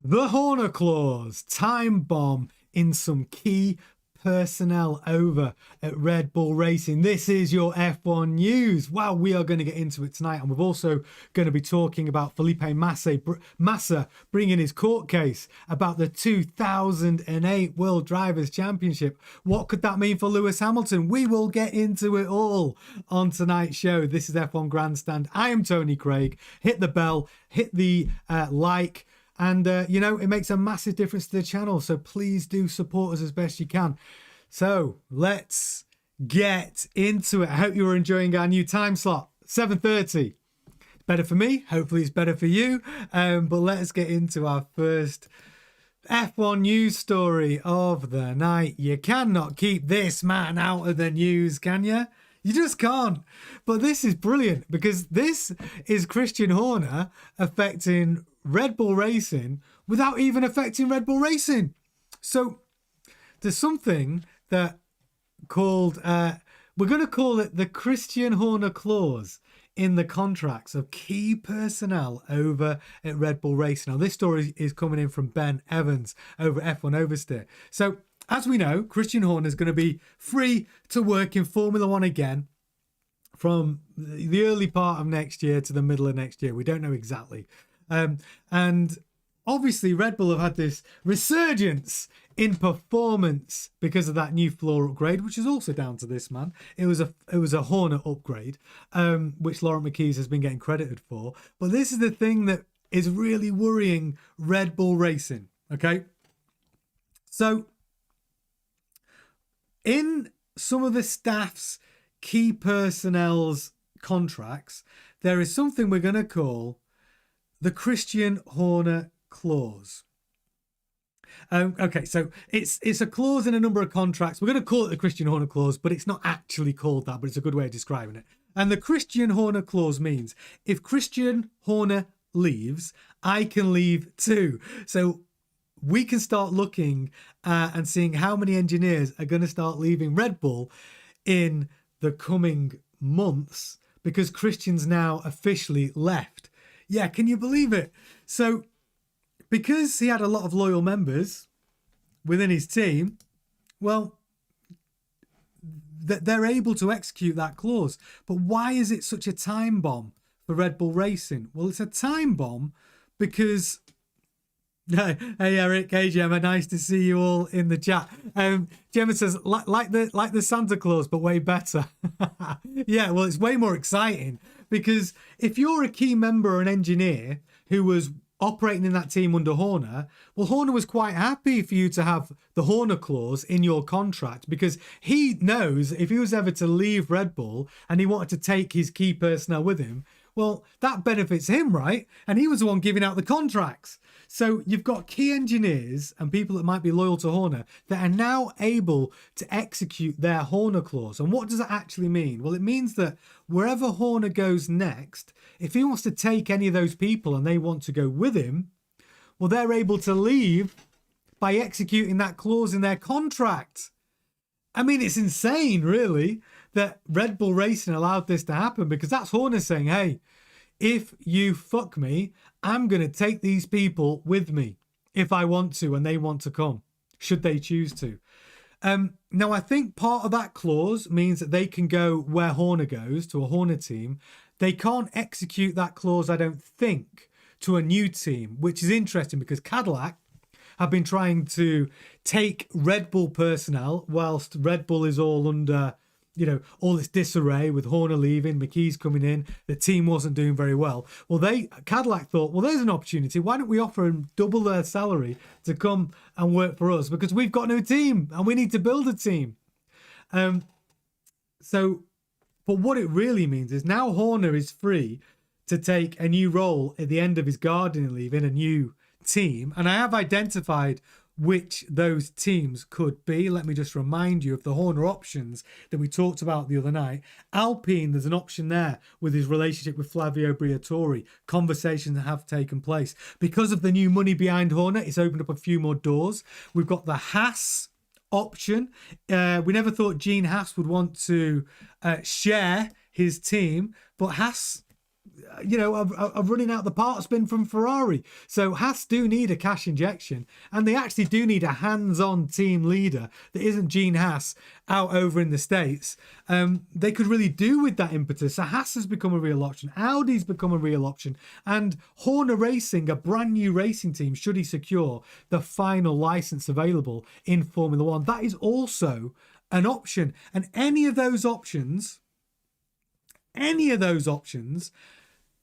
The Horner clause, time bomb in some key personnel over at Red Bull Racing. This is your F1 news. Wow, we are going to get into it tonight. And we're also going to be talking about Felipe Massa bringing his court case about the 2008 World Drivers' Championship. What could that mean for Lewis Hamilton? We will get into it all on tonight's show. This is F1 Grandstand. I am Tony Craig. Hit the bell, hit the like, and, it makes a massive difference to the channel. So please do support us as best you can. So let's get into it. I hope you are enjoying our new time slot, 7:30. Better for me. Hopefully it's better for you. But let's get into our first F1 news story of the night. You cannot keep this man out of the news, can you? You just can't. But this is brilliant because this is Christian Horner affecting Red Bull Racing without even affecting Red Bull Racing. So there's something that called, we're going to call it the Christian Horner clause in the contracts of key personnel over at Red Bull Racing. Now, this story is coming in from Ben Evans over at F1 Oversteer. So, as we know, Christian Horner is going to be free to work in Formula One again from the early part of next year to the middle of next year. We don't know exactly. And obviously, Red Bull have had this resurgence in performance because of that new floor upgrade, which is also down to this man. It was a Horner upgrade, which Laurent Mekies has been getting credited for. But this is the thing that is really worrying Red Bull Racing. Okay, so in some of the staff's key personnel's contracts, there is something we're going to call the Christian Horner clause. Okay, so it's a clause in a number of contracts. We're going to call it the Christian Horner clause, but it's not actually called that, but it's a good way of describing it. And the Christian Horner clause means if Christian Horner leaves, I can leave too. So we can start looking and seeing how many engineers are going to start leaving Red Bull in the coming months because Christian's now officially left. Yeah, can you believe it? So because he had a lot of loyal members within his team, well, they're able to execute that clause. But why is it such a time bomb for Red Bull Racing? Well, it's a time bomb because... Hey Eric, hey Gemma, nice to see you all in the chat. Gemma says like the Santa Claus, but way better. Yeah, well, it's way more exciting because if you're a key member or an engineer who was operating in that team under Horner, well, Horner was quite happy for you to have the Horner clause in your contract because he knows if he was ever to leave Red Bull and he wanted to take his key personnel with him, well, that benefits him, right? And he was the one giving out the contracts. So you've got key engineers and people that might be loyal to Horner that are now able to execute their Horner clause. And what does that actually mean? Well, it means that wherever Horner goes next, if he wants to take any of those people and they want to go with him, well, they're able to leave by executing that clause in their contract. I mean, it's insane, really, that Red Bull Racing allowed this to happen because that's Horner saying, hey, if you fuck me, I'm going to take these people with me if I want to and they want to come, should they choose to. Now, I think part of that clause means that they can go where Horner goes, to a Horner team. They can't execute that clause, I don't think, to a new team, which is interesting because Cadillac have been trying to take Red Bull personnel whilst Red Bull is all under... all this disarray with Horner leaving, McKee's coming in, the team wasn't doing very well. Well, Cadillac thought, well, there's an opportunity. Why don't we offer them double their salary to come and work for us? Because we've got no team and we need to build a team. But what it really means is now Horner is free to take a new role at the end of his gardening leave in a new team. And I have identified which those teams could be. Let me just remind you of the Horner options that we talked about the other night. Alpine, there's an option there with his relationship with Flavio Briatore. Conversations that have taken place. Because of the new money behind Horner, it's opened up a few more doors. We've got the Haas option. We never thought Gene Haas would want to share his team, but Haas of running out the parts bin from Ferrari. So Haas do need a cash injection, and they actually do need a hands-on team leader that isn't Gene Haas out over in the States. They could really do with that impetus. So Haas has become a real option. Audi's become a real option. And Horner Racing, a brand new racing team, should he secure the final license available in Formula One, that is also an option. And any of those options,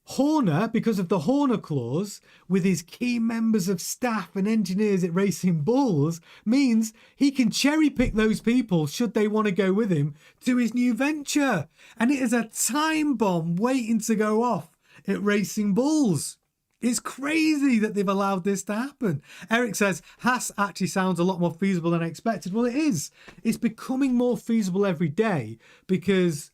Horner, because of the Horner clause, with his key members of staff and engineers at Racing Bulls, means he can cherry pick those people should they want to go with him to his new venture. And it is a time bomb waiting to go off at Racing Bulls. It's crazy that they've allowed this to happen. Eric says, Haas actually sounds a lot more feasible than I expected. Well, it is. It's becoming more feasible every day because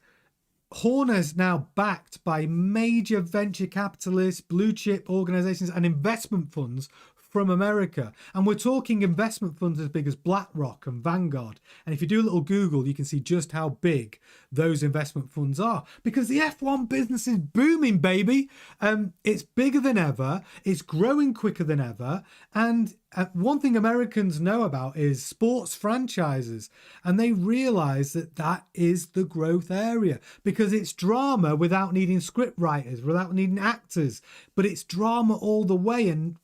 Horner's now backed by major venture capitalists, blue chip organizations, and investment funds from America. And we're talking investment funds as big as BlackRock and Vanguard. And if you do a little Google, you can see just how big those investment funds are, because the F1 business is booming, baby. It's bigger than ever. It's growing quicker than ever. And one thing Americans know about is sports franchises, and they realize that that is the growth area, because it's drama without needing script writers, without needing actors, but it's drama all the way. And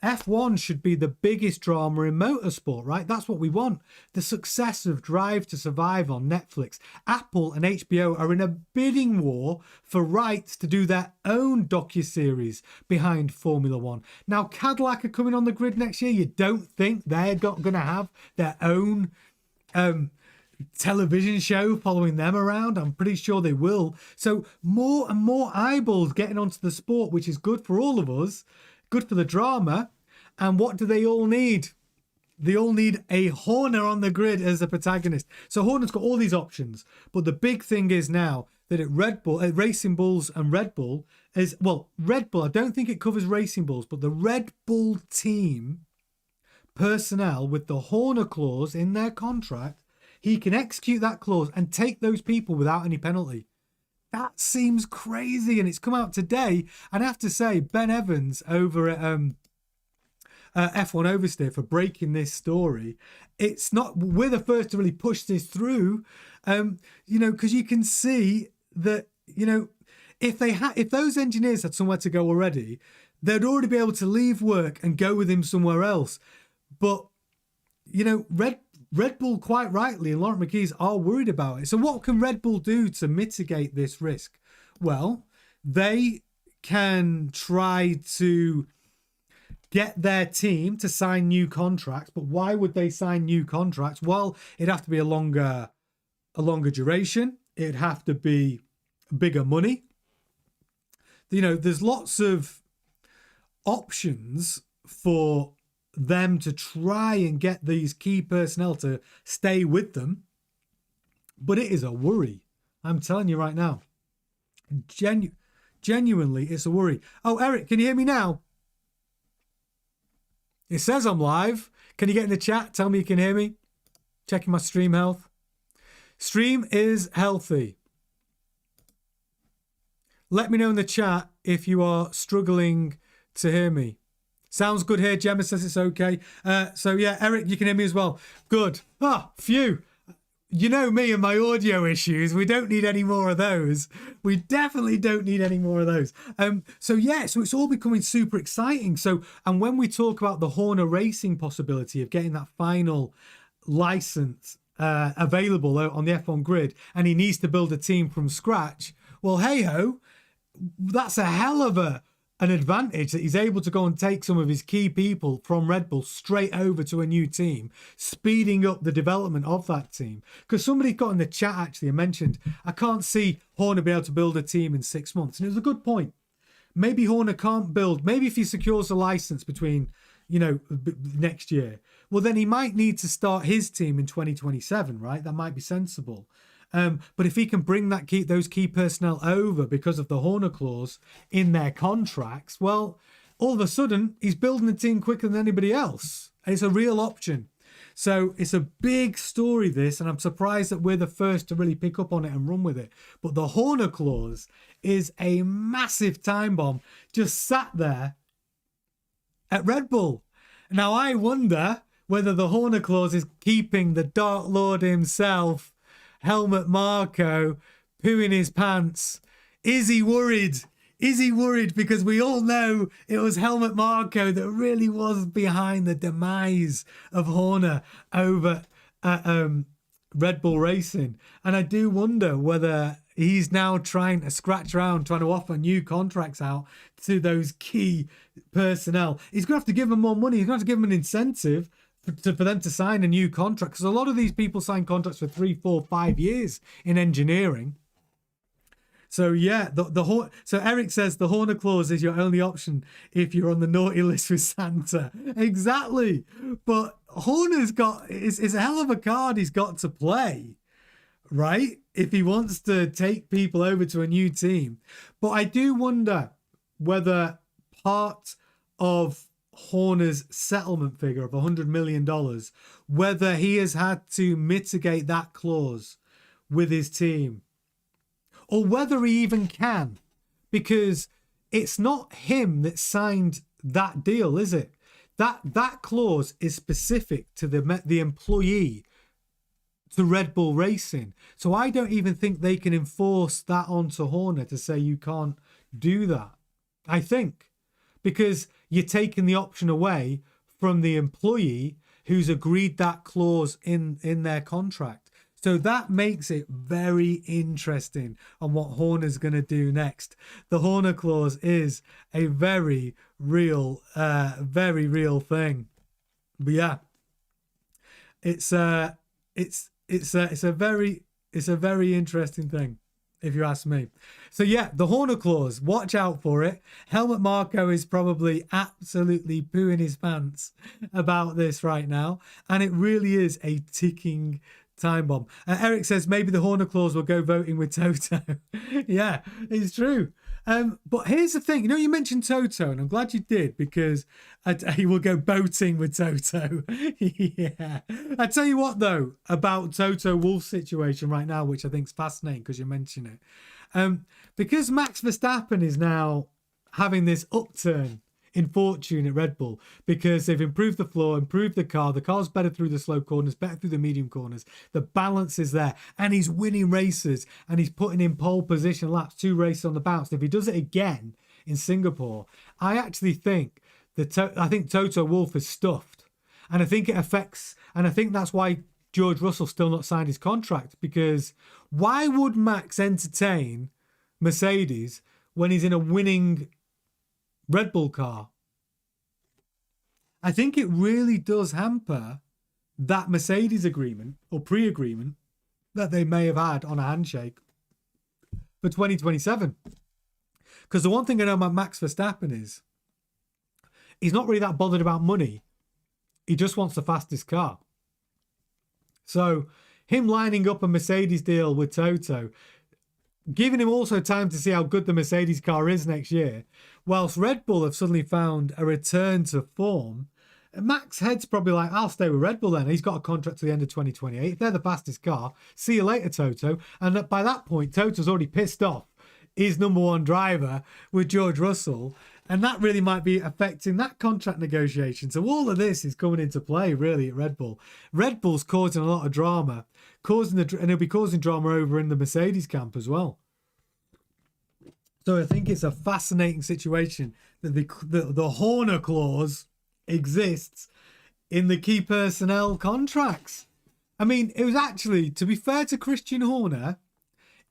F1 should be the biggest drama in motorsport, right? That's what we want. The success of Drive to Survive on Netflix. Apple and HBO are in a bidding war for rights to do their own docuseries behind Formula One. Now, Cadillac are coming on the grid next year. You don't think they're not going to have their own television show following them around? I'm pretty sure they will. So more and more eyeballs getting onto the sport, which is good for all of us. Good for the drama. And what do they all need? They all need a Horner on the grid as the protagonist. So Horner's got all these options. But the big thing is now that at Red Bull, at Racing Bulls and Red Bull is, well, Red Bull, I don't think it covers Racing Bulls, but the Red Bull team personnel with the Horner clause in their contract, he can execute that clause and take those people without any penalty. That seems crazy, and it's come out today. And I have to say, Ben Evans over at F1 Oversteer for breaking this story. It's not, we're the first to really push this through, because you can see that, if those engineers had somewhere to go already, they'd already be able to leave work and go with him somewhere else. But, Red Bull, quite rightly, and Laurent McKees are worried about it. So what can Red Bull do to mitigate this risk? Well, they can try to get their team to sign new contracts. But why would they sign new contracts? Well, it'd have to be a longer duration. It'd have to be bigger money. There's lots of options for them to try and get these key personnel to stay with them, but it is a worry. I'm telling you right now, genuinely, it's a worry. Oh, Eric, can you hear me now? It says I'm live. Can you get in the chat? Tell me you can hear me. Checking my stream health. Stream is healthy. Let me know in the chat if you are struggling to hear me. Sounds good here. Gemma says it's okay. So yeah, Eric, you can hear me as well. Good. Phew. You know me and my audio issues. We don't need any more of those. We definitely don't need any more of those. So it's all becoming super exciting. So, and when we talk about the Horner Racing possibility of getting that final license available on the F1 grid, and he needs to build a team from scratch, well, hey-ho, that's a hell of an advantage that he's able to go and take some of his key people from Red Bull straight over to a new team, speeding up the development of that team. Because somebody got in the chat actually and mentioned, I can't see Horner be able to build a team in 6 months. And it was a good point. Maybe Horner can't build, maybe if he secures a license between, next year, well, then he might need to start his team in 2027, right? That might be sensible. But if he can bring those key personnel over because of the Horner clause in their contracts, well, all of a sudden he's building a team quicker than anybody else. And it's a real option. So it's a big story, this, and I'm surprised that we're the first to really pick up on it and run with it. But the Horner clause is a massive time bomb just sat there at Red Bull. Now, I wonder whether the Horner clause is keeping the Dark Lord himself, Helmut Marko, pooing his pants. Is he worried? Is he worried? Because we all know it was Helmut Marko that really was behind the demise of Horner over at Red Bull Racing. And I do wonder whether he's now trying to scratch around, trying to offer new contracts out to those key personnel. He's going to have to give them more money. He's going to have to give them an incentive for them to sign a new contract. Because a lot of these people sign contracts for 3, 4, 5 years in engineering. So yeah, so Eric says the Horner clause is your only option if you're on the naughty list with Santa. Exactly. But Horner's got, it's a hell of a card he's got to play, right? If he wants to take people over to a new team. But I do wonder whether part of Horner's settlement figure of $100 million, whether he has had to mitigate that clause with his team. Or whether he even can, because it's not him that signed that deal, is it? That clause is specific to the employee, to Red Bull Racing. So I don't even think they can enforce that onto Horner to say you can't do that. I think because you're taking the option away from the employee who's agreed that clause in their contract. So that makes it very interesting on what Horner's going to do next. The Horner clause is a very real thing. But yeah, it's a very interesting thing, if you ask me. So yeah, the Horner clause, watch out for it. Helmut Marko is probably absolutely pooing his pants about this right now, and it really is a ticking time bomb. Eric says maybe the Horner clause will go voting with Toto. Yeah, it's true. But here's the thing. You know, you mentioned Toto, and I'm glad you did, because he will go boating with Toto. Yeah. I tell you what, though, about Toto Wolff's situation right now, which I think is fascinating because you mentioned it. Because Max Verstappen is now having this upturn in fortune at Red Bull because they've improved the floor, improved the car. The car's better through the slow corners, better through the medium corners. The balance is there, and he's winning races, and he's putting in pole position laps, 2 races on the bounce. If he does it again in Singapore, I actually think I think Toto Wolff is stuffed, and I think it affects, and I think that's why George Russell still not signed his contract, because why would Max entertain Mercedes when he's in a winning Red Bull car? I think it really does hamper that Mercedes agreement or pre-agreement that they may have had on a handshake for 2027. Because the one thing I know about Max Verstappen is he's not really that bothered about money. He just wants the fastest car. So him lining up a Mercedes deal with Toto, giving him also time to see how good the Mercedes car is next year, whilst Red Bull have suddenly found a return to form, Max Head's probably like, I'll stay with Red Bull then. He's got a contract to the end of 2028. If they're the fastest car, see you later, Toto. And by that point, Toto's already pissed off his number one driver with George Russell, and that really might be affecting that contract negotiation. So all of this is coming into play, really, at Red Bull. Red Bull's causing a lot of drama, and he'll be causing drama over in the Mercedes camp as well. So I think it's a fascinating situation that the Horner clause exists in the key personnel contracts. I mean, it was actually, to be fair to Christian Horner,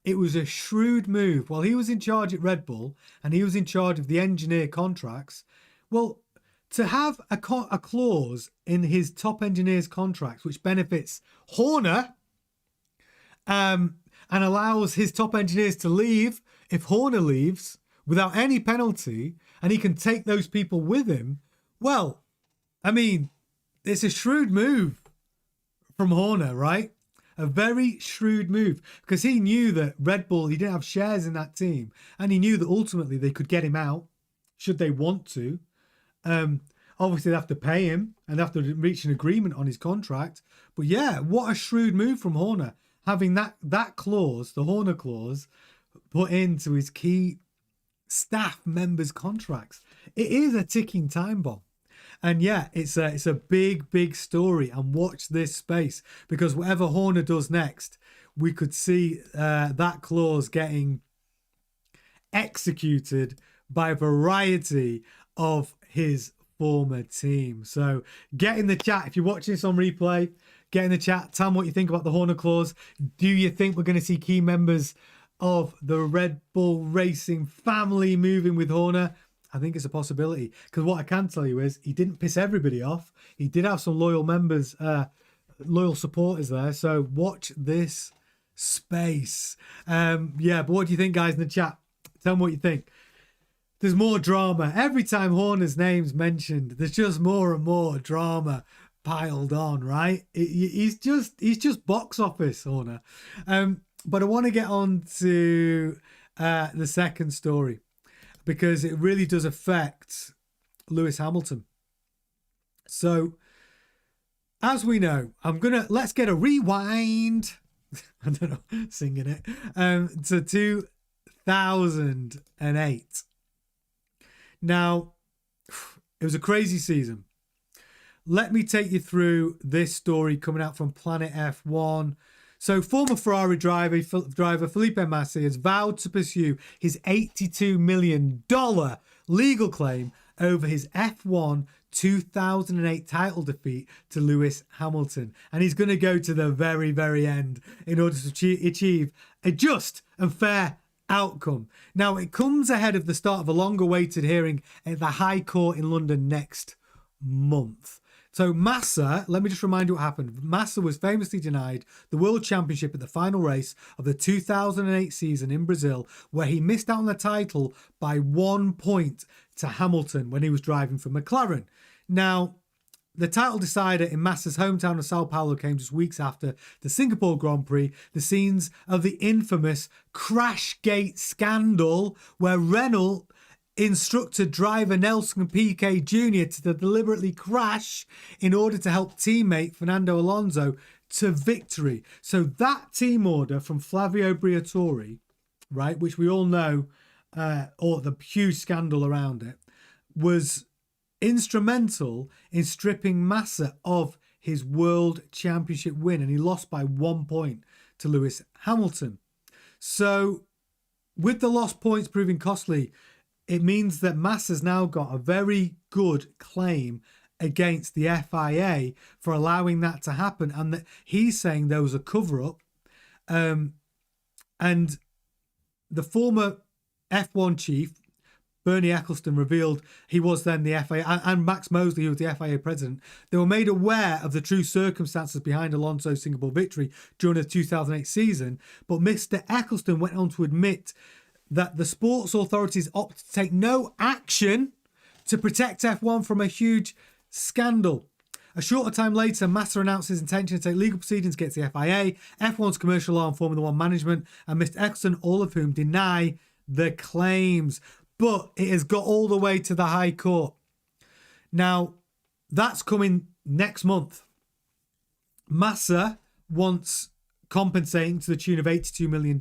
it was a shrewd move. While he was in charge at Red Bull and he was in charge of the engineer contracts, well, to have a clause in his top engineers' contracts which benefits Horner and allows his top engineers to leave if Horner leaves without any penalty, and he can take those people with him, well, I mean, it's a shrewd move from Horner, right? A very shrewd move, because he knew that Red Bull, he didn't have shares in that team, and he knew that ultimately they could get him out should they want to. Obviously, they have to pay him and they have to reach an agreement on his contract. But yeah, what a shrewd move from Horner, having that clause, the Horner clause, put into his key staff members' contracts. It is a ticking time bomb. And yeah, it's a big story. And watch this space, because whatever Horner does next, we could see that clause getting executed by a variety of his former team. So get in the chat. If you're watching this on replay, get in the chat. Tell me what you think about the Horner clause. Do you think we're going to see key members of the Red Bull Racing family moving with Horner? I think it's a possibility, because what I can tell you is he didn't piss everybody off. He did have some loyal members, loyal supporters there. So watch this space. Yeah, but what do you think, guys, in the chat? Tell me what you think. There's more drama. Every time Horner's name's mentioned, there's just more and more drama piled on, right? He's just box office, Horner. But I want to get on to the second story, because it really does affect Lewis Hamilton. So, as we know, let's get a rewind. I don't know, singing it, to 2008. Now, it was a crazy season. Let me take you through this story coming out from Planet F1. So, former Ferrari driver Felipe Massa has vowed to pursue his $82 million legal claim over his F1 2008 title defeat to Lewis Hamilton. And he's going to go to the very, very end in order to achieve a just and fair outcome. Now, it comes ahead of the start of a long-awaited hearing at the High Court in London next month. So Massa, let me just remind you what happened. Massa was famously denied the World Championship at the final race of the 2008 season in Brazil, where he missed out on the title by 1 point to Hamilton when he was driving for McLaren. Now, the title decider in Massa's hometown of Sao Paulo came just weeks after the Singapore Grand Prix, the scenes of the infamous Crashgate scandal, where Renault instructed driver Nelson Piquet Jr. to deliberately crash in order to help teammate Fernando Alonso to victory. So that team order from Flavio Briatore, right, which we all know, or the huge scandal around it, was instrumental in stripping Massa of his World Championship win, and he lost by 1 point to Lewis Hamilton. So with the lost points proving costly, it means that Massa's now got a very good claim against the FIA for allowing that to happen, and that he's saying there was a cover-up. And the former F1 chief, Bernie Ecclestone, revealed he was then the FIA, and Max Mosley, who was the FIA president, they were made aware of the true circumstances behind Alonso's Singapore victory during the 2008 season. But Mr. Ecclestone went on to admit that the sports authorities opted to take no action to protect F1 from a huge scandal. A shorter time later, Massa announced his intention to take legal proceedings against the FIA, F1's commercial arm, Formula One management, and Mr. Ecclestone, all of whom deny the claims. But it has got all the way to the High Court. Now, that's coming next month. Massa wants compensating to the tune of $82 million.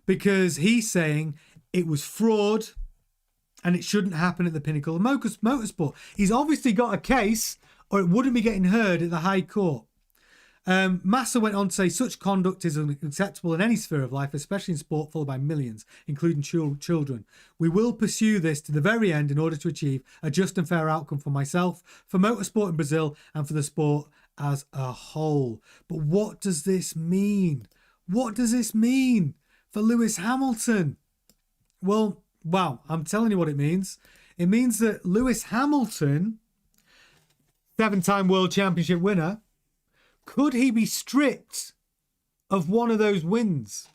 Because he's saying it was fraud and it shouldn't happen at the pinnacle of motorsport. He's obviously got a case, or it wouldn't be getting heard at the High Court. Massa went on to say such conduct is unacceptable in any sphere of life, especially in sport followed by millions, including children. We will pursue this to the very end in order to achieve a just and fair outcome for myself, for motorsport in Brazil, and for the sport as a whole. But what does this mean? What does this mean for Lewis Hamilton? Well, wow, I'm telling you what it means. It means that Lewis Hamilton, 7-time World Championship winner, could he be stripped of one of those wins?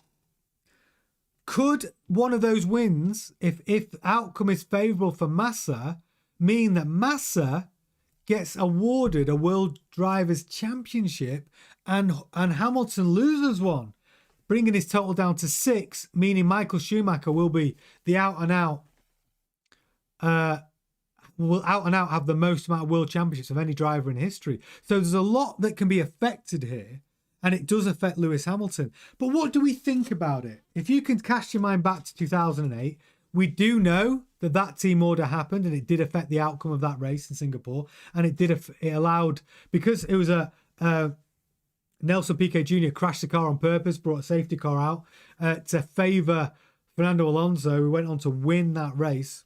Could one of those wins, if the outcome is favourable for Massa, mean that Massa gets awarded a World Drivers' Championship and Hamilton loses one, bringing his total down to 6, meaning Michael Schumacher will be the out-and-out have the most amount of world championships of any driver in history. So there's a lot that can be affected here. And it does affect Lewis Hamilton. But what do we think about it? If you can cast your mind back to 2008, we do know that that team order happened and it did affect the outcome of that race in Singapore. And it allowed, because it was Nelson Piquet Jr. crashed the car on purpose, brought a safety car out to favour Fernando Alonso, who went on to win that race.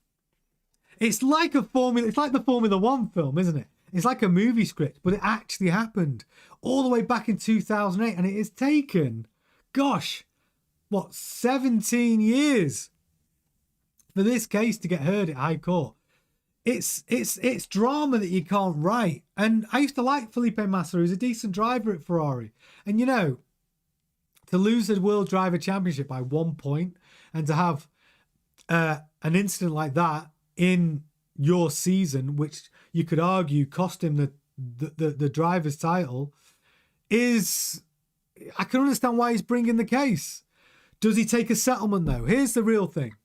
It's like the Formula One film, isn't it? It's like a movie script, but it actually happened all the way back in 2008, and it has taken, 17 years for this case to get heard at High Court. It's drama that you can't write. And I used to like Felipe Massa, who's a decent driver at Ferrari. And to lose the World Driver Championship by 1 point and to have an incident like that in your season, which you could argue cost him the driver's title, I can understand why he's bringing the case. Does he take a settlement though? Here's the real thing.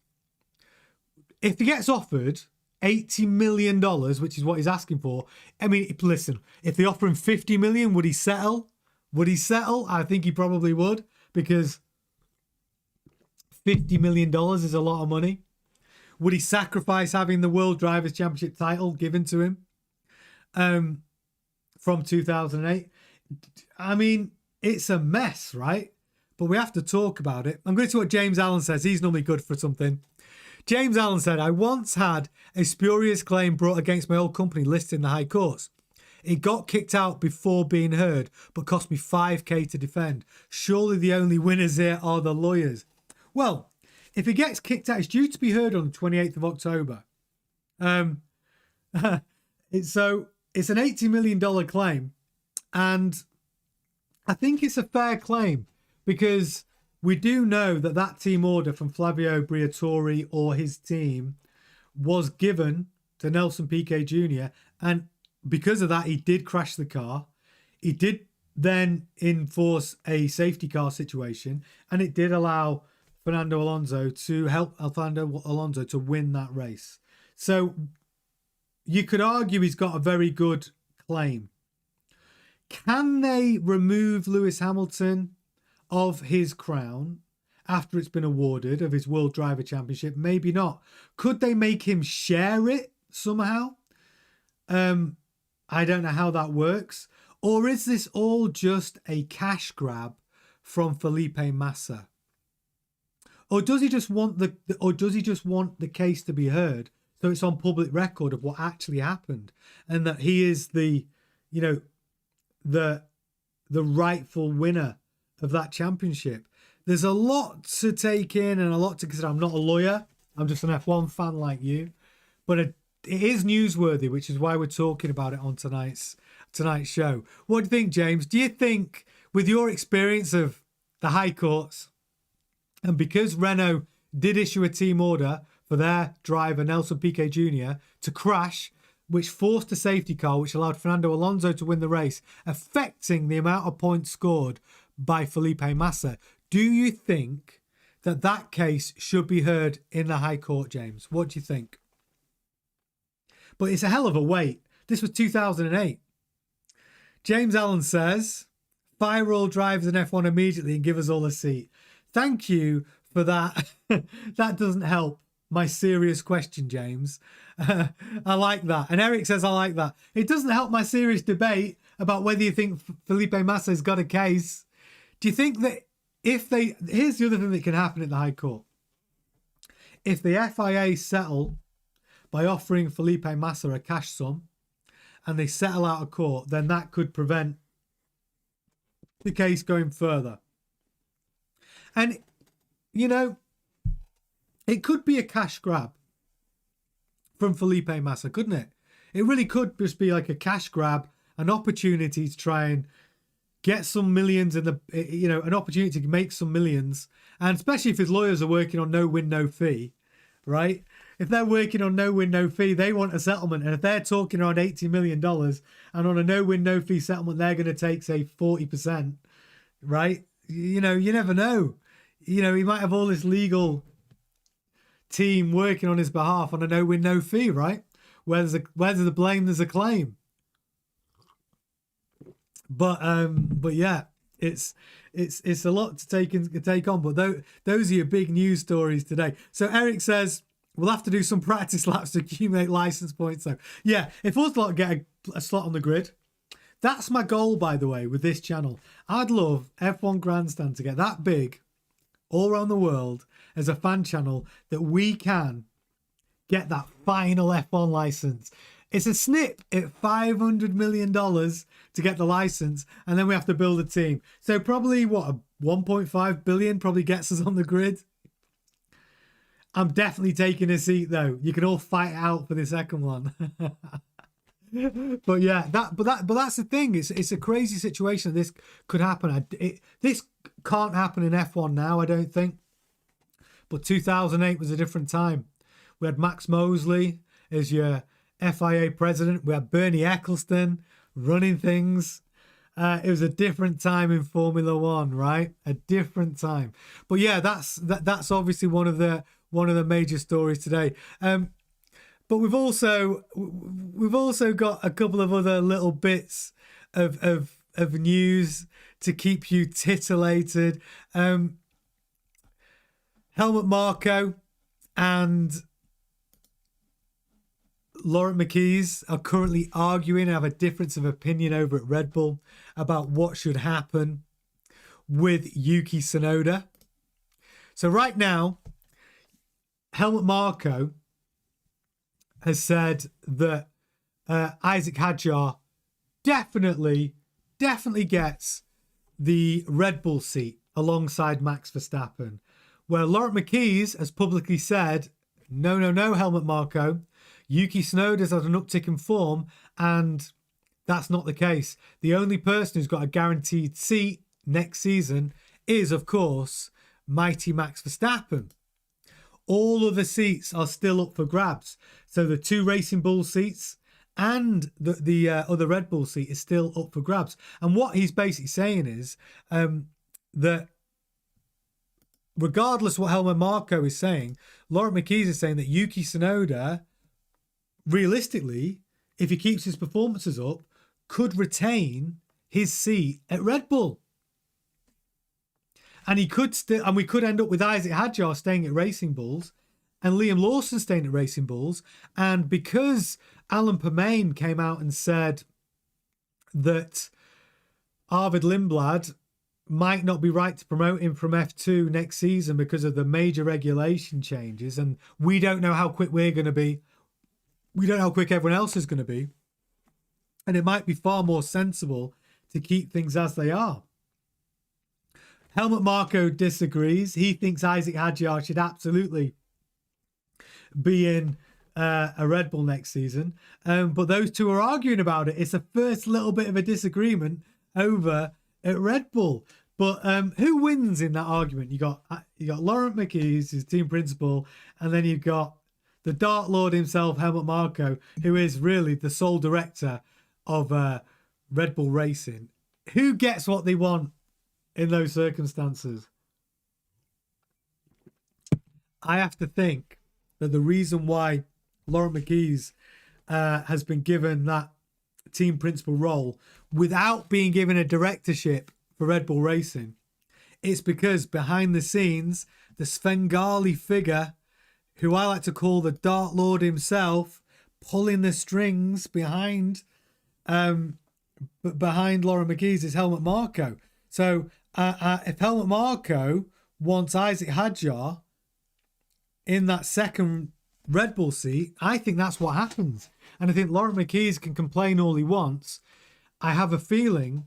If he gets offered $80 million, which is what he's asking for, I mean, listen, if they offer him $50 million, would he settle? I think he probably would, because $50 million is a lot of money. Would he sacrifice having the World Drivers' Championship title given to him from 2008? I mean, it's a mess, right? But we have to talk about it. I'm going to see what James Allen says. He's normally good for something. James Allen said, I once had a spurious claim brought against my old company listed in the High Courts. It got kicked out before being heard, but cost me $5,000 to defend. Surely the only winners here are the lawyers. Well, if it gets kicked out, it's due to be heard on the 28th of October. It's an $80 million claim. And I think it's a fair claim because we do know that team order from Flavio Briatore or his team was given to Nelson Piquet Jr. And because of that, he did crash the car. He did then enforce a safety car situation, and it did allow Fernando Alonso to win that race. So you could argue he's got a very good claim. Can they remove Lewis Hamilton of his crown after it's been awarded, of his World Driver Championship? Maybe not. Could they make him share it somehow? I don't know how that works. Or is this all just a cash grab from Felipe Massa? Or does he just want the case to be heard so it's on public record of what actually happened and that he is the rightful winner of that championship? There's a lot to take in and a lot to consider. I'm not a lawyer. I'm just an F1 fan like you. But it is newsworthy, which is why we're talking about it on tonight's show. What do you think, James? Do you think, with your experience of the High Courts, and because Renault did issue a team order for their driver, Nelson Piquet Jr., to crash, which forced a safety car, which allowed Fernando Alonso to win the race, affecting the amount of points scored by Felipe Massa, do you think that case should be heard in the High Court, James? What do you think? But it's a hell of a wait. This was 2008. James Allen says, fire all drivers in F1 immediately and give us all a seat. Thank you for that. That doesn't help my serious question, James. I like that. And Eric says, I like that. It doesn't help my serious debate about whether you think Felipe Massa's got a case. Do you think that here's the other thing that can happen at the High Court. If the FIA settle by offering Felipe Massa a cash sum and they settle out of court, then that could prevent the case going further. And, it could be a cash grab from Felipe Massa, couldn't it? It really could just be like a cash grab, an opportunity to try and get some millions in an opportunity to make some millions. And especially if his lawyers are working on no win, no fee, right? If they're working on no win, no fee, they want a settlement. And if they're talking around $80 million and on a no win, no fee settlement, they're going to take, say, 40%, right? You never know. He might have all this legal team working on his behalf on a no win, no fee, right? Where there's a blame, there's a claim. But yeah, it's a lot to take on, but those are your big news stories today. So Eric says we'll have to do some practice laps to accumulate license points. So yeah, if us lot get a slot on the grid, that's my goal, by the way, with this channel. I'd love F1 Grandstand to get that big all around the world as a fan channel that we can get that final F1 license. It's a snip at $500 million to get the license, and then we have to build a team. So probably, what, 1.5 billion probably gets us on the grid. I'm definitely taking a seat, though. You can all fight out for the second one. But yeah, that's the thing. It's a crazy situation. This could happen. This can't happen in F1 now, I don't think. But 2008 was a different time. We had Max Mosley as your FIA president. We had Bernie Ecclestone running things. It was a different time in Formula One, right? A different time. But yeah, that's obviously one of the major stories today. But we've also got a couple of other little bits of news to keep you titillated. Helmut Marko and Laurent Mekies are currently arguing and have a difference of opinion over at Red Bull about what should happen with Yuki Tsunoda. So right now, Helmut Marko has said that Isaac Hadjar definitely gets the Red Bull seat alongside Max Verstappen, where Laurent Mekies has publicly said, no, Helmut Marko, Yuki Tsunoda's had an uptick in form, and that's not the case. The only person who's got a guaranteed seat next season is, of course, mighty Max Verstappen. All of the seats are still up for grabs. So the 2 Racing Bull seats and the other Red Bull seat is still up for grabs. And what he's basically saying is that regardless what Helmut Marko is saying, Laurent Mekies is saying that Yuki Tsunoda, realistically, if he keeps his performances up, could retain his seat at Red Bull. And he could still, and we could end up with Isaac Hadjar staying at Racing Bulls and Liam Lawson staying at Racing Bulls. And because Alan Permane came out and said that Arvid Lindblad might not be right to promote him from F2 next season because of the major regulation changes, and we don't know how quick we're going to be. We don't know how quick everyone else is going to be. And it might be far more sensible to keep things as they are. Helmut Marko disagrees. He thinks Isaac Hadjar should absolutely be in a Red Bull next season. But those two are arguing about it. It's a first little bit of a disagreement over at Red Bull. But who wins in that argument? You got Laurent Mekies, his team principal, and then you've got the Dart Lord himself, Helmut Marko, who is really the sole director of Red Bull Racing. Who gets what they want in those circumstances? I have to think that the reason why Laurent Mekies has been given that team principal role without being given a directorship for Red Bull Racing, it's because behind the scenes, the Svengali figure, who I like to call the Dart Lord himself, pulling the strings behind Laurent Mekies, is Helmut Marko. So if Helmut Marko wants Isaac Hadjar in that second Red Bull seat, I think that's what happens. And I think Laurent Mekies can complain all he wants. I have a feeling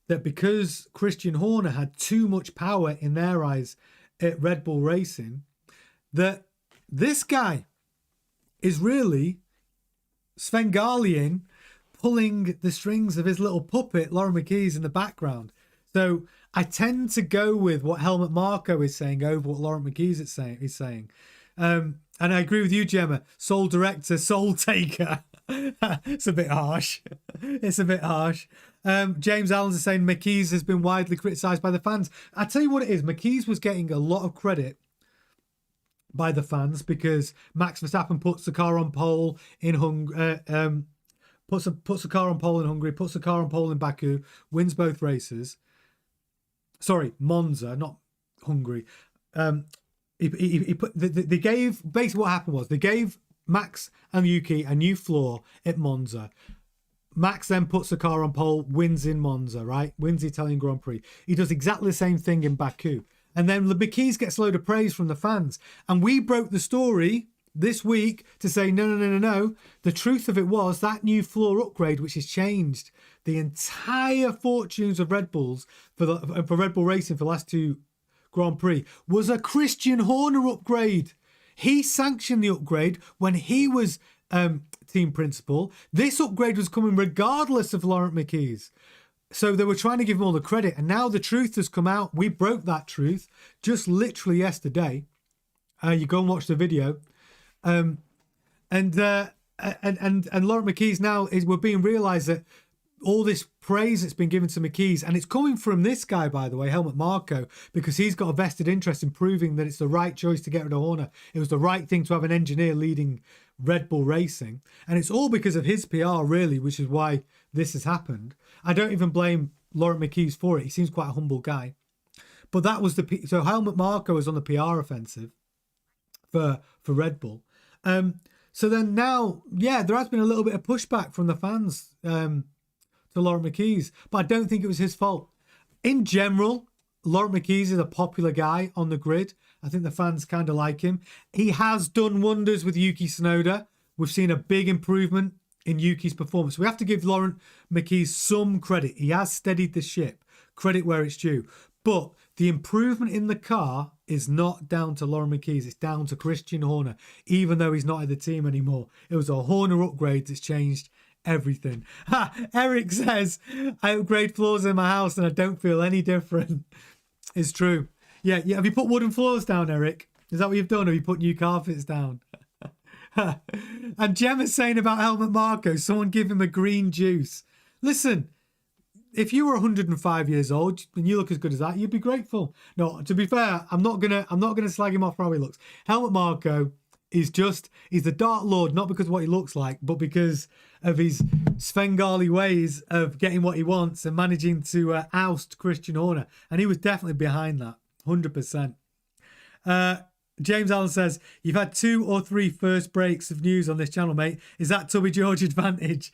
that because Christian Horner had too much power in their eyes at Red Bull Racing, that this guy is really Svengalian, pulling the strings of his little puppet, Laurent Mekies, in the background. So I tend to go with what Helmut Marko is saying over what Laurent Mekies is saying. And I agree with you, Gemma. Sole director, soul taker. It's a bit harsh. It's a bit harsh. James Allen's is saying Mekies has been widely criticised by the fans. I tell you what it is. Mekies was getting a lot of credit by the fans because Max Verstappen puts the car on pole in Hungary, puts the car on pole in Hungary, puts the car on pole in Baku, wins both races. sorry, Monza, not Hungary. He put, they gave, basically what happened was they gave Max and Yuki a new floor at Monza. Max then puts the car on pole, wins in Monza, right? Wins the Italian Grand Prix. He does exactly the same thing in Baku. And then the McKees gets a load of praise from the fans. And we broke the story this week to say, no. The truth of it was that new floor upgrade, which has changed the entire fortunes of Red Bulls for Red Bull Racing for the last two Grand Prix, was a Christian Horner upgrade. He sanctioned the upgrade when he was team principal. This upgrade was coming regardless of Laurent McKees. So they were trying to give him all the credit. And now the truth has come out. We broke that truth just literally yesterday. You go and watch the video. And Laurent McKees now we're being realised that all this praise that's been given to McKees, and it's coming from this guy, by the way, Helmut Marko, because he's got a vested interest in proving that it's the right choice to get rid of Horner. It was the right thing to have an engineer leading Red Bull Racing. And it's all because of his PR, really, which is why this has happened. I don't even blame Laurent McKees for it. He seems quite a humble guy. But that was so Helmut Marko was on the PR offensive for Red Bull. So then now, yeah, there has been a little bit of pushback from the fans to Laurent McKees, but I don't think it was his fault. In general, Laurent McKees is a popular guy on the grid. I think the fans kind of like him. He has done wonders with Yuki Tsunoda. We've seen a big improvement in Yuki's performance. We have to give Laurent McKees some credit. He has steadied the ship. Credit where it's due. But the improvement in the car is not down to Laurent McKees. It's down to Christian Horner, even though he's not at the team anymore. It was a Horner upgrade that's changed everything. Eric says, I upgrade floors in my house and I don't feel any different. It's true. Yeah. Have you put wooden floors down, Eric? Is that what you've done? Or have you put new carpets down? And Gemma's saying about Helmut Marko, someone give him a green juice. Listen, if you were 105 years old and you look as good as that, you'd be grateful. No, to be fair, I'm not gonna slag him off for how he looks. Helmut Marko he's the Dark Lord, not because of what he looks like, but because of his Svengali ways of getting what he wants and managing to oust Christian Horner. And he was definitely behind that, 100%. James Allen says, you've had 2 or 3 first breaks of news on this channel, mate. Is that Tubby George advantage?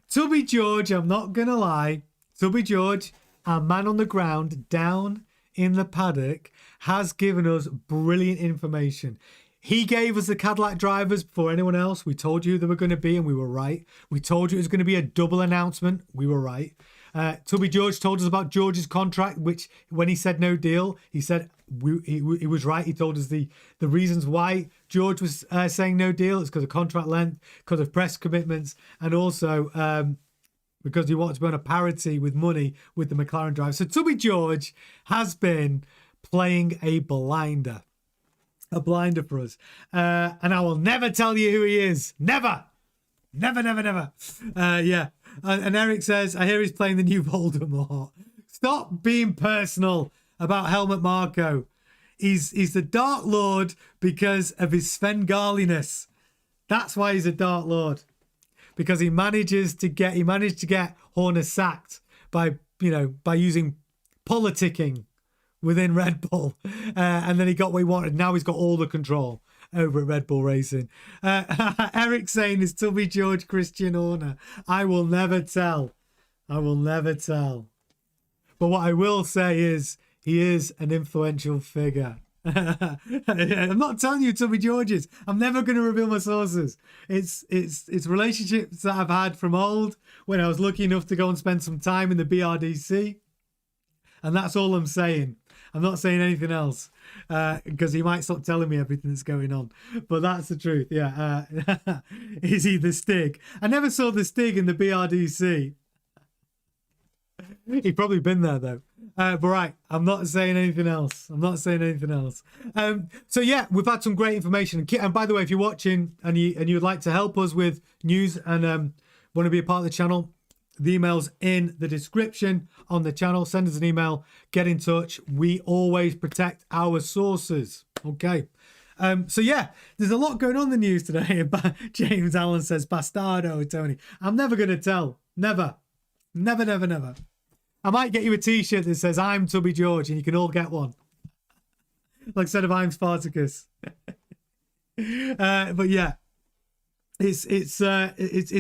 Tubby George, I'm not going to lie. Tubby George, our man on the ground down in the paddock, has given us brilliant information. He gave us the Cadillac drivers before anyone else. We told you they were going to be, and we were right. We told you it was going to be a double announcement. We were right. Tubby George told us about George's contract, which when he said no deal, he said he was right. He told us the reasons why George was saying no deal. It's because of contract length, because of press commitments, and also because he wanted to be on a parity with money with the McLaren driver. So Tubby George has been playing a blinder for us. And I will never tell you who he is. Never. Yeah. And Eric says, I hear he's playing the new Voldemort. Stop being personal about Helmut Marko. He's the Dark Lord because of his Svengaliness. That's why he's a Dark Lord. Because he managed to get Horner sacked by using politicking within Red Bull, and then he got what he wanted. Now he's got all the control over at Red Bull Racing. Eric saying is Tubby George Christian Horner. I will never tell. But what I will say is he is an influential figure. I'm not telling you Tubby George is. I'm never going to reveal my sources. It's relationships that I've had from old when I was lucky enough to go and spend some time in the BRDC. And that's all I'm saying. I'm not saying anything else because he might stop telling me everything that's going on. But that's the truth. Yeah. Is he the Stig? I never saw the Stig in the BRDC. He'd probably been there though. But right, I'm not saying anything else. So yeah, we've had some great information. And by the way, if you're watching and you'd like to help us with news and want to be a part of the channel, the email's in the description on the channel. Send us an email. Get in touch. We always protect our sources. Okay. So yeah, there's a lot going on in the news today. James Allen says, bastardo, Tony. I'm never going to tell. Never. I might get you a t-shirt that says I'm Tubby George and you can all get one. Like instead of I'm Spartacus. But yeah. It's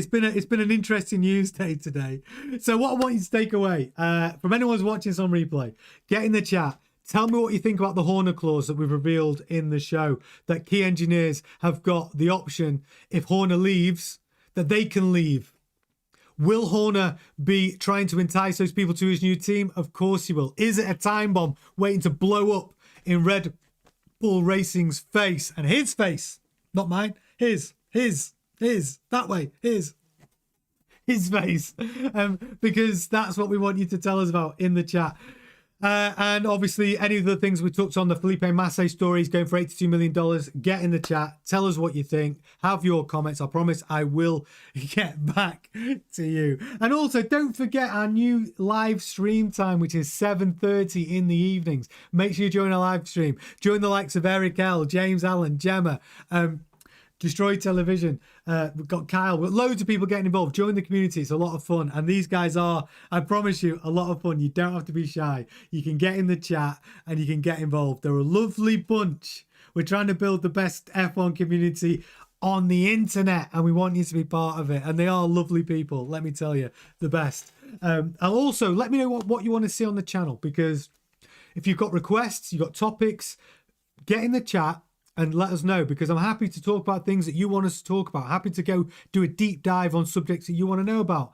been an interesting news day today. So what I want you to take away from anyone who's watching this on replay, get in the chat. Tell me what you think about the Horner clause that we've revealed in the show, that key engineers have got the option, if Horner leaves, that they can leave. Will Horner be trying to entice those people to his new team? Of course he will. Is it a time bomb waiting to blow up in Red Bull Racing's face? And his face, not mine, his, that way, his face. Because that's what we want you to tell us about in the chat. And obviously, any of the things we touched on, the Felipe Massa story is going for $82 million. Get in the chat. Tell us what you think. Have your comments. I promise I will get back to you. And also, don't forget our new live stream time, which is 7:30 in the evenings. Make sure you join our live stream. Join the likes of Eric L, James Allen, Gemma, Destroy Television. We've got Kyle. We've got loads of people getting involved. Join the community. It's a lot of fun. And these guys are, I promise you, a lot of fun. You don't have to be shy. You can get in the chat and you can get involved. They're a lovely bunch. We're trying to build the best F1 community on the internet and we want you to be part of it. And they are lovely people. Let me tell you, the best. And also, let me know what you want to see on the channel, because if you've got requests, you've got topics, get in the chat and let us know, because I'm happy to talk about things that you want us to talk about. Happy to go do a deep dive on subjects that you want to know about.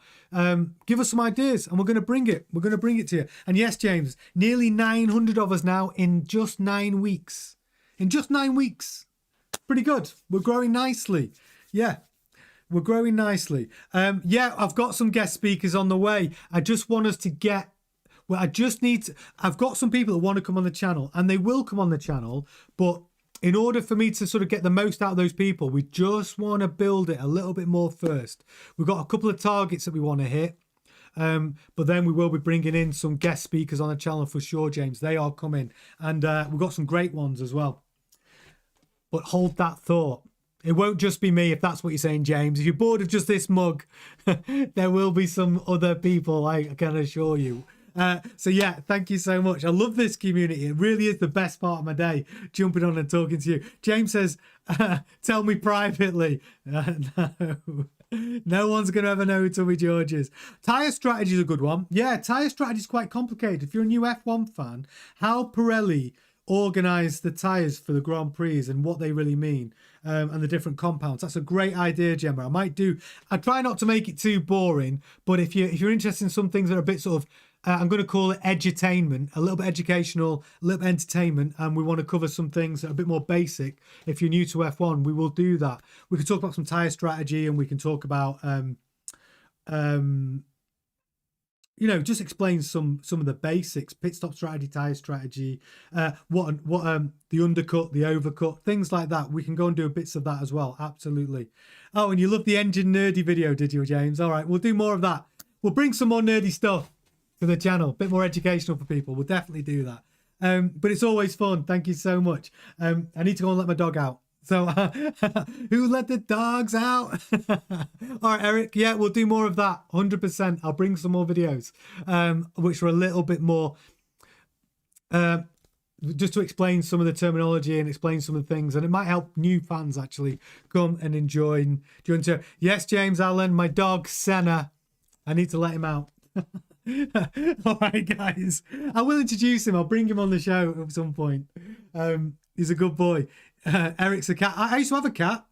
Give us some ideas and we're going to bring it. We're going to bring it to you. And yes, James, nearly 900 of us now in just 9 weeks. In just 9 weeks. Pretty good. We're growing nicely. Yeah. We're growing nicely. Yeah, I've got some guest speakers on the way. I just want us to get... Well, I've got some people that want to come on the channel, and they will come on the channel, but in order for me to sort of get the most out of those people, we just want to build it a little bit more first. We've got a couple of targets that we want to hit, but then we will be bringing in some guest speakers on the channel for sure, James. They are coming, and we've got some great ones as well. But hold that thought. It won't just be me, if that's what you're saying, James. If you're bored of just this mug, there will be some other people, I can assure you. So yeah, thank you so much. I love this community. It really is the best part of my day, jumping on and talking to you. James says, tell me privately. No one's going to ever know who Tubby George is. Tyre strategy is a good one. Yeah, tyre strategy is quite complicated. If you're a new F1 fan, how Pirelli organise the tyres for the Grand Prix and what they really mean, and the different compounds. That's a great idea, Gemma. I try not to make it too boring, but if you're interested in some things that are a bit sort of, I'm going to call it edutainment, a little bit educational, a little bit entertainment, and we want to cover some things that are a bit more basic. If you're new to F1, we will do that. We can talk about some tyre strategy, and we can talk about, just explain some of the basics, pit stop strategy, tyre strategy, what the undercut, the overcut, things like that. We can go and do bits of that as well. Absolutely. Oh, and you love the engine nerdy video, did you, James? All right, we'll do more of that. We'll bring some more nerdy stuff to the channel, a bit more educational for people. We'll definitely do that. But it's always fun. Thank you so much. I need to go and let my dog out. So who let the dogs out? All right, Eric. Yeah, we'll do more of that. 100%. I'll bring some more videos, which are a little bit more, just to explain some of the terminology and explain some of the things. And it might help new fans actually come and enjoy. Yes, James Allen, my dog, Senna. I need to let him out. All right, guys. I will introduce him. I'll bring him on the show at some point. He's a good boy. Eric's a cat. I used to have a cat.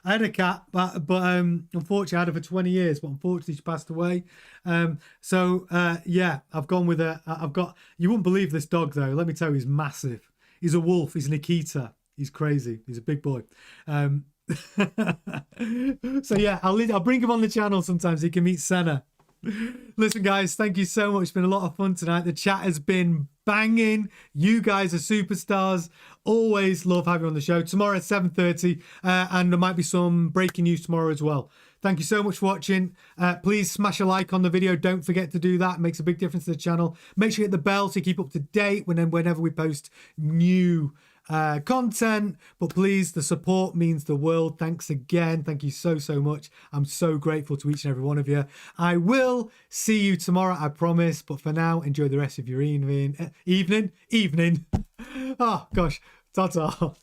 I had a cat, but unfortunately I had her for 20 years, but unfortunately she passed away. Yeah, I've gone with you wouldn't believe this dog though. Let me tell you, he's massive. He's a wolf. He's an Akita. He's crazy. He's a big boy. So yeah, I'll bring him on the channel sometimes so he can meet Senna. Listen, guys, thank you so much. It's been a lot of fun tonight. The chat has been banging. You guys are superstars. Always love having you on the show. Tomorrow at 7:30, and there might be some breaking news tomorrow as well. Thank you so much for watching. Please smash a like on the video. Don't forget to do that. It makes a big difference to the channel. Make sure you hit the bell so you keep up to date whenever we post new content. But please, the support means the world. Thanks again. Thank you so, so much. I'm so grateful to each and every one of you. I will see you tomorrow, I promise. But for now, enjoy the rest of your evening. Oh, gosh. Ta-ta.